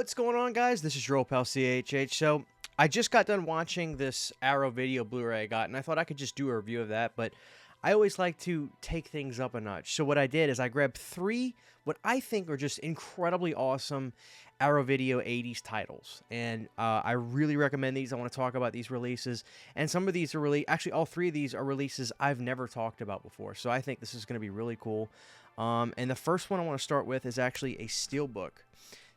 What's going on, guys? This is your old pal CHH. So, I just got done watching this Arrow video Blu-ray I got, and I thought I could just do a review of that, but I always like to take things up a notch. So what I did is I grabbed three what I think are just incredibly awesome Arrow Video 80s titles, and I really recommend these. I want to talk about these releases, and some of these are really, actually all three of these are releases I've never talked about before, so I think this is going to be really cool. And the first one I want to start with is actually a steelbook.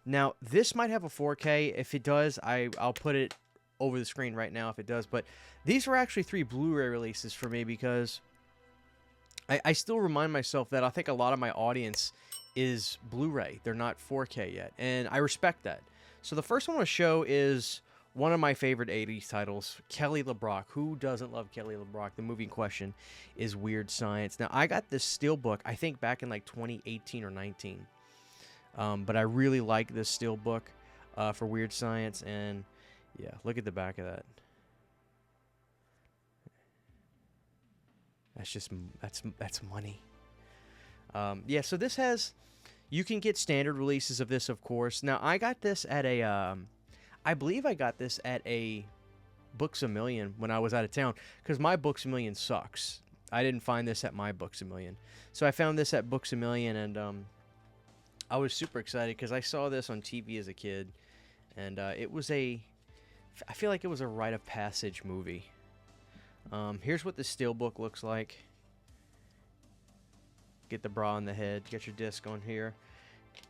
Now, this might have a 4K. If it does, I'll put it over the screen right now if it does. But these were actually three Blu-ray releases for me because I still remind myself that I think a lot of my audience is Blu-ray. They're not 4K yet, and I respect that. So the first one I want to show is one of my favorite 80s titles, Kelly LeBrock. Who doesn't love Kelly LeBrock? The movie in question is Weird Science. Now, I got this steelbook, I think, back in like 2018 or 19. But I really like this steelbook for Weird Science, and yeah, look at the back of that. That's just that's money. Yeah, so this has, you can get standard releases of this, of course. Now I got this at a, I believe I got this at a Books A Million when I was out of town, because my Books A Million sucks. I didn't find this at my Books A Million, so I found this at Books A Million, and I was super excited because I saw this on TV as a kid, and it was I feel like it was a rite of passage movie. Here's what the steelbook looks like. Get the bra on the head, get your disc on here,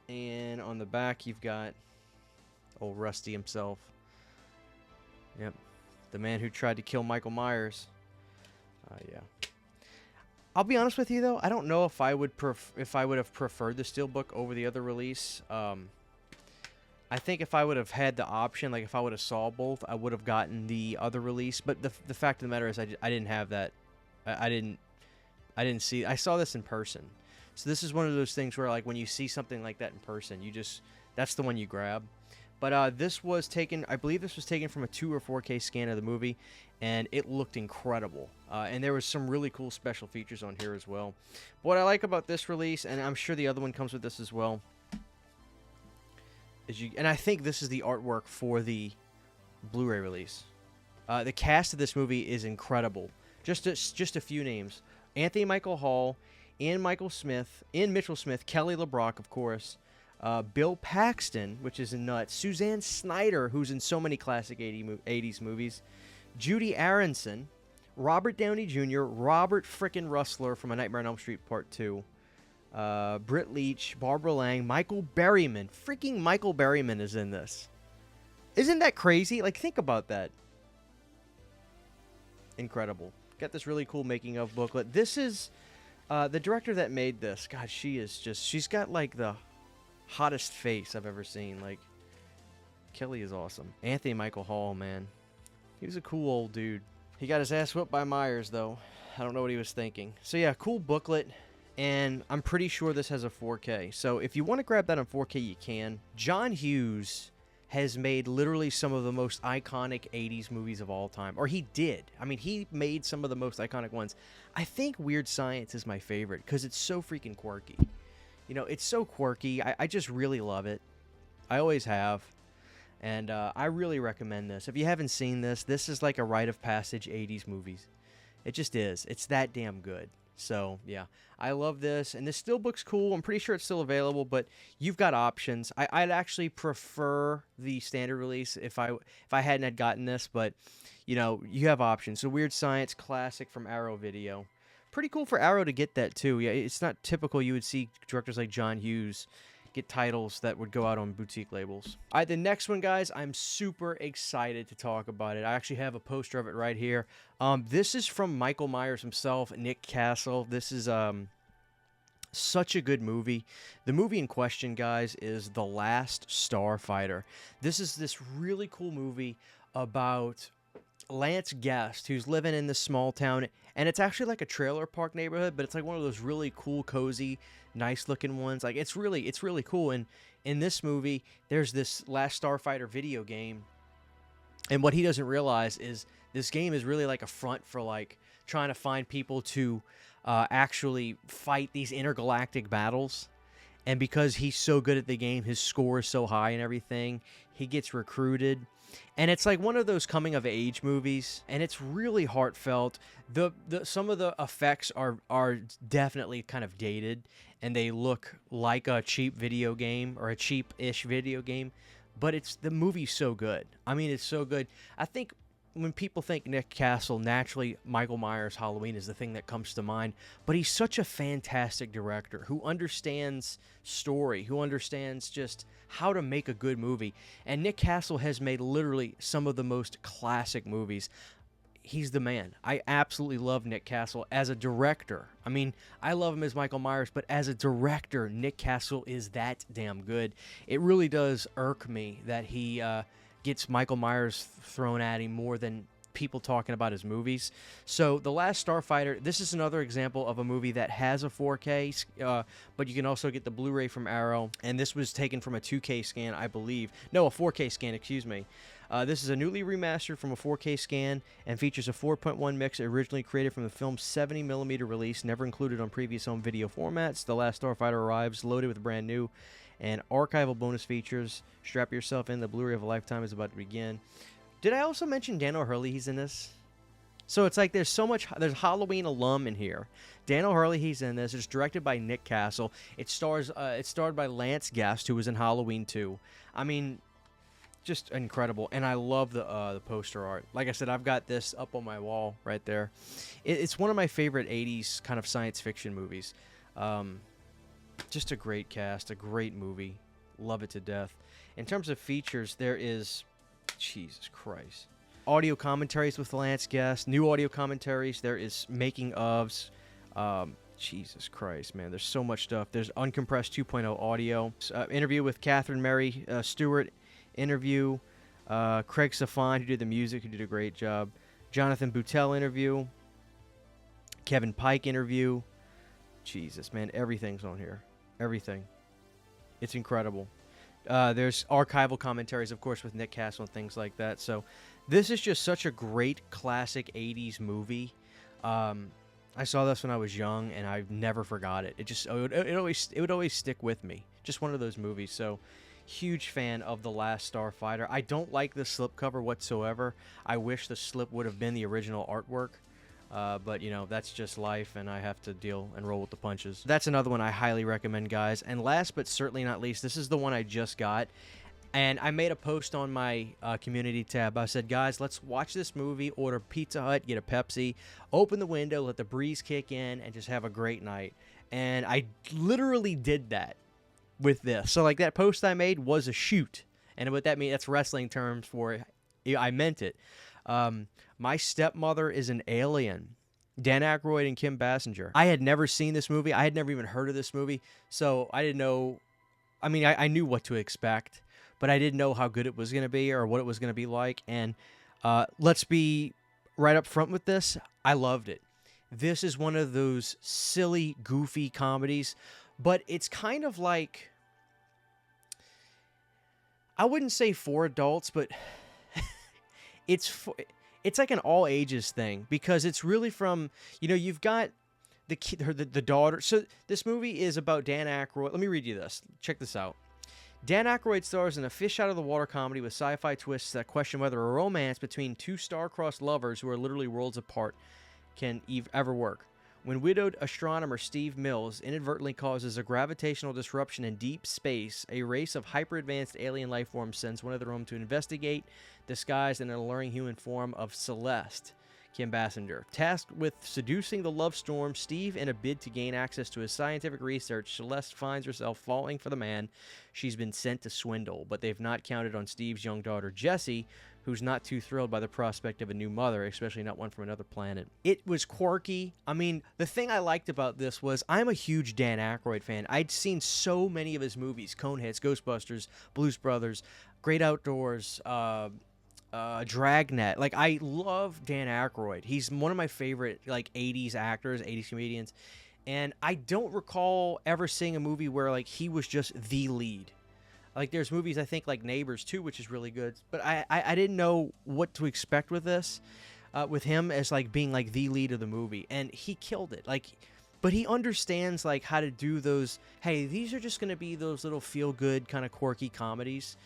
and on the back you've got old Rusty himself. Yep, the man who tried to kill Michael Myers. Yeah. I'll be honest with you though, I don't know if I would have preferred the steelbook over the other release. I think if I would have had the option, like if I would have saw both, I would have gotten the other release. But the fact of the matter is, I didn't have that. I didn't see. I saw this in person, so this is one of those things where like when you see something like that in person, that's the one you grab. But this was taken, I believe this was taken from a 2 or 4K scan of the movie, and it looked incredible. And there was some really cool special features on here as well. But what I like about this release, and I'm sure the other one comes with this as well, is and I think this is the artwork for the Blu-ray release. The cast of this movie is incredible. Just a few names: Anthony Michael Hall, Ian Mitchell Smith, Kelly LeBrock, of course. Bill Paxton, which is nuts. Suzanne Snyder, who's in so many classic 80s movies. Judy Aronson. Robert Downey Jr. Robert frickin' Russler from A Nightmare on Elm Street Part 2. Britt Leach. Barbara Lang. Michael Berryman. Freaking Michael Berryman is in this. Isn't that crazy? Like, think about that. Incredible. Got this really cool making of booklet. This is the director that made this. God, she's got like the hottest face I've ever seen. Like, Kelly is awesome. Anthony Michael Hall, man, he was a cool old dude. He got his ass whooped by Myers though. I don't know what he was thinking. So yeah, cool booklet, and I'm pretty sure this has a 4K, so if you want to grab that on 4K, you can. John Hughes has made literally some of the most iconic 80s movies of all time, or he did. I mean, he made some of the most iconic ones. I think Weird Science is my favorite because it's so freaking quirky. You know, it's so quirky. I just really love it. I always have. And I really recommend this. If you haven't seen this, this is like a rite of passage 80s movies. It just is. It's that damn good. So, yeah. I love this. And this steelbook's cool. I'm pretty sure it's still available, but you've got options. I'd actually prefer the standard release if I hadn't had gotten this, but, you know, you have options. So, Weird Science Classic from Arrow Video. Pretty cool for Arrow to get that too. Yeah, it's not typical you would see directors like John Hughes get titles that would go out on boutique labels. All right, the next one, guys, I'm super excited to talk about it. I actually have a poster of it right here. This is from Michael Myers himself, Nick Castle. This is such a good movie. The movie in question, guys, is The Last Starfighter. This is this really cool movie about Lance Guest, who's living in this small town, and it's actually like a trailer park neighborhood, but it's like one of those really cool, cozy, nice looking ones. Like, it's really cool. And in this movie, there's this Last Starfighter video game, and what he doesn't realize is this game is really like a front for like trying to find people to actually fight these intergalactic battles. And because he's so good at the game, his score is so high and everything, he gets recruited. And it's like one of those coming of age movies, and it's really heartfelt. Some of the effects are definitely kind of dated, and they look like a cheap video game or a cheap-ish video game, but the movie's so good. I mean, it's so good. I think when people think Nick Castle, naturally Michael Myers' Halloween is the thing that comes to mind, but he's such a fantastic director who understands story, who understands just how to make a good movie. And Nick Castle has made literally some of the most classic movies. He's the man. I absolutely love Nick Castle as a director. I mean, I love him as Michael Myers, but as a director, Nick Castle is that damn good. It really does irk me that he gets Michael Myers thrown at him more than people talking about his movies. So The Last Starfighter, this is another example of a movie that has a 4K, but you can also get the Blu-ray from Arrow, and this was taken from a 2K scan, I believe. No, a 4K scan, excuse me. This is a newly remastered from a 4K scan and features a 4.1 mix originally created from the film's 70mm release, never included on previous home video formats. The Last Starfighter arrives loaded with brand new and archival bonus features. Strap yourself in. The Blu-ray of a lifetime is about to begin. Did I also mention Dan O'Hurley? He's in this. So it's like there's Halloween alum in here. Dan O'Hurley, he's in this. It's directed by Nick Castle. It's starred by Lance Guest, who was in Halloween 2. I mean, just incredible. And I love the poster art. Like I said, I've got this up on my wall right there. It's one of my favorite 80s kind of science fiction movies. Just a great cast, a great movie. Love it to death. In terms of features, there is, Jesus Christ, audio commentaries with Lance Guest, new audio commentaries. There is making ofs. Jesus Christ, man, there's so much stuff. There's uncompressed 2.0 audio. Interview with Catherine Mary Stewart. Interview. Craig Safan, who did the music, who did a great job. Jonathan Butel interview. Kevin Pike interview. Jesus, man, everything's on here. Everything. It's incredible. There's archival commentaries, of course, with Nick Castle and things like that. So this is just such a great classic 80s movie. I saw this when I was young, and I've never forgot it. It would always stick with me. Just one of those movies. So huge fan of The Last Starfighter. I don't like the slipcover whatsoever. I wish the slip would have been the original artwork. But, you know, that's just life, and I have to deal and roll with the punches. That's another one I highly recommend, guys. And last but certainly not least, this is the one I just got. And I made a post on my community tab. I said, guys, let's watch this movie, order Pizza Hut, get a Pepsi, open the window, let the breeze kick in, and just have a great night. And I literally did that with this. So, like, that post I made was a shoot. And what that means, that's wrestling terms for I meant it. My Stepmother is an Alien. Dan Aykroyd and Kim Basinger. I had never seen this movie. I had never even heard of this movie. So I didn't know. I mean, I knew what to expect, but I didn't know how good it was going to be or what it was going to be like. And let's be right up front with this. I loved it. This is one of those silly, goofy comedies, but it's kind of like, I wouldn't say for adults, but it's like an all ages thing, because it's really from, you know, you've got the daughter. So this movie is about Dan Aykroyd. Let me read you this. Check this out. Dan Aykroyd stars in a fish out of the water comedy with sci-fi twists that question whether a romance between two star-crossed lovers who are literally worlds apart can ever work. When widowed astronomer Steve Mills inadvertently causes a gravitational disruption in deep space, a race of hyper-advanced alien life forms sends one of their own to investigate, disguised in an alluring human form of Celeste, Kim Basinger. Tasked with seducing the love storm, Steve, in a bid to gain access to his scientific research, Celeste finds herself falling for the man she's been sent to swindle. But they've not counted on Steve's young daughter, Jessie, who's not too thrilled by the prospect of a new mother, especially not one from another planet. It was quirky. I mean, the thing I liked about this was I'm a huge Dan Aykroyd fan. I'd seen so many of his movies, Coneheads, Ghostbusters, Blues Brothers, Great Outdoors, Dragnet. Like, I love Dan Aykroyd. He's one of my favorite, like, 80s actors, 80s comedians. And I don't recall ever seeing a movie where, like, he was just the lead. Like, there's movies, I think, like Neighbors 2, which is really good. But I didn't know what to expect with this, with him as, like, being, like, the lead of the movie. And he killed it. Like, but he understands like how to do those. Hey, these are just going to be those little feel-good kind of quirky comedies.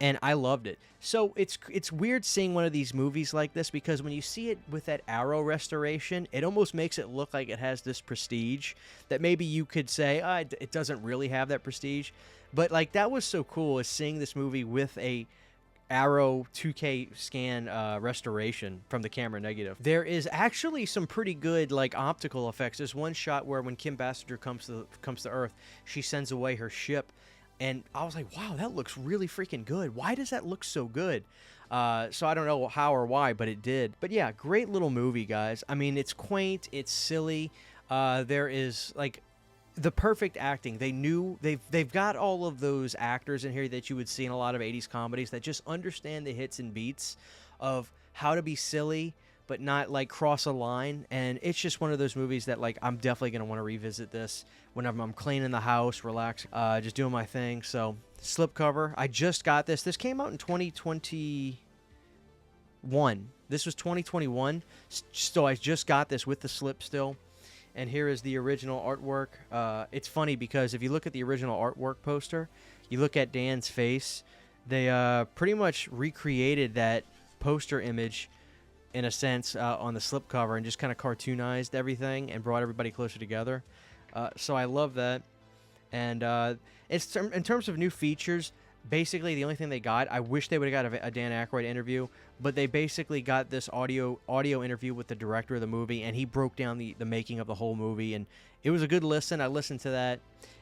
And I loved it. So it's weird seeing one of these movies like this, because when you see it with that Arrow restoration, it almost makes it look like it has this prestige that maybe you could say, it doesn't really have that prestige. But like, that was so cool, is seeing this movie with a Arrow 2K scan restoration from the camera negative. There is actually some pretty good like optical effects. There's one shot where when Kim Basinger comes to Earth, she sends away her ship. And I was like, wow, that looks really freaking good. Why does that look so good? So I don't know how or why, but it did. But yeah, great little movie, guys. I mean, it's quaint, it's silly. There is like the perfect acting. They've got all of those actors in here that you would see in a lot of 80s comedies that just understand the hits and beats of how to be silly, but not like cross a line. And it's just one of those movies that like I'm definitely going to want to revisit this whenever I'm cleaning the house, relaxing, just doing my thing. So slipcover, I just got this. This came out in 2021. This was 2021. So I just got this with the slip still. And here is the original artwork. It's funny because if you look at the original artwork poster, you look at Dan's face, they pretty much recreated that poster image in a sense on the slipcover and just kind of cartoonized everything and brought everybody closer together. So I love that. And it's in terms of new features, basically the only thing they got, I wish they would have got a Dan Aykroyd interview, but they basically got this audio interview with the director of the movie, and he broke down the making of the whole movie, and it was a good listen. I listened to that.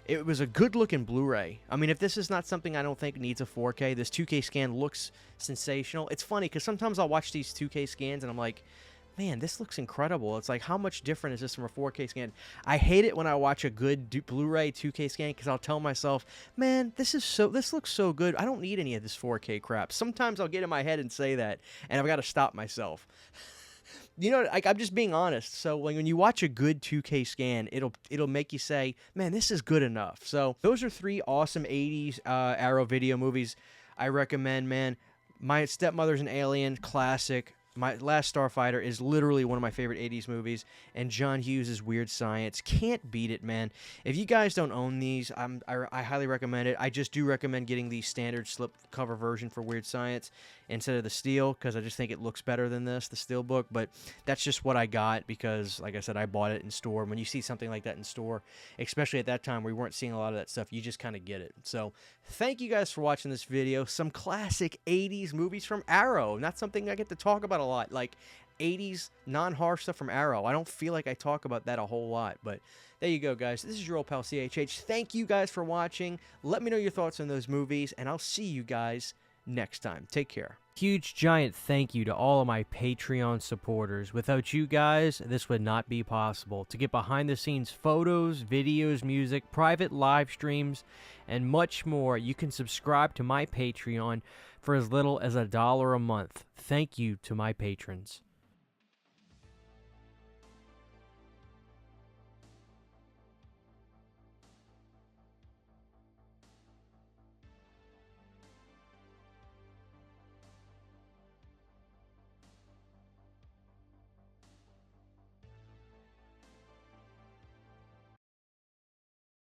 It was a good-looking Blu-ray. I mean, if this is not something I don't think needs a 4K, this 2K scan looks sensational. It's funny, because sometimes I'll watch these 2K scans, and I'm like, man, this looks incredible. It's like, how much different is this from a 4K scan? I hate it when I watch a good Blu-ray 2K scan, because I'll tell myself, man, this looks so good. I don't need any of this 4K crap. Sometimes I'll get in my head and say that, and I've got to stop myself. You know, like, I'm just being honest. So when you watch a good 2K scan, it'll make you say, man, this is good enough. So those are 3 awesome 80s Arrow video movies I recommend, man. My Stepmother's an Alien, classic. My Last Starfighter is literally one of my favorite 80s movies, and John Hughes' Weird Science. Can't beat it, man. If you guys don't own these, I highly recommend it. I just do recommend getting the standard slipcover version for Weird Science instead of the steel, because I just think it looks better than the steel book, but that's just what I got because, like I said, I bought it in store. When you see something like that in store, especially at that time we weren't seeing a lot of that stuff, you just kind of get it. So thank you guys for watching this video. Some classic 80s movies from Arrow. Not something I get to talk about a lot, like 80s non-horror stuff from Arrow. I don't feel like I talk about that a whole lot, but there you go, guys. This is your old pal CHH. Thank you guys for watching. Let me know your thoughts on those movies, and I'll see you guys next time. Take care. Huge giant thank you to all of my Patreon supporters. Without you guys, this would not be possible. To get behind the scenes photos, videos, music, private live streams, and much more, you can subscribe to my Patreon for as little as $1 a month. Thank you to my patrons.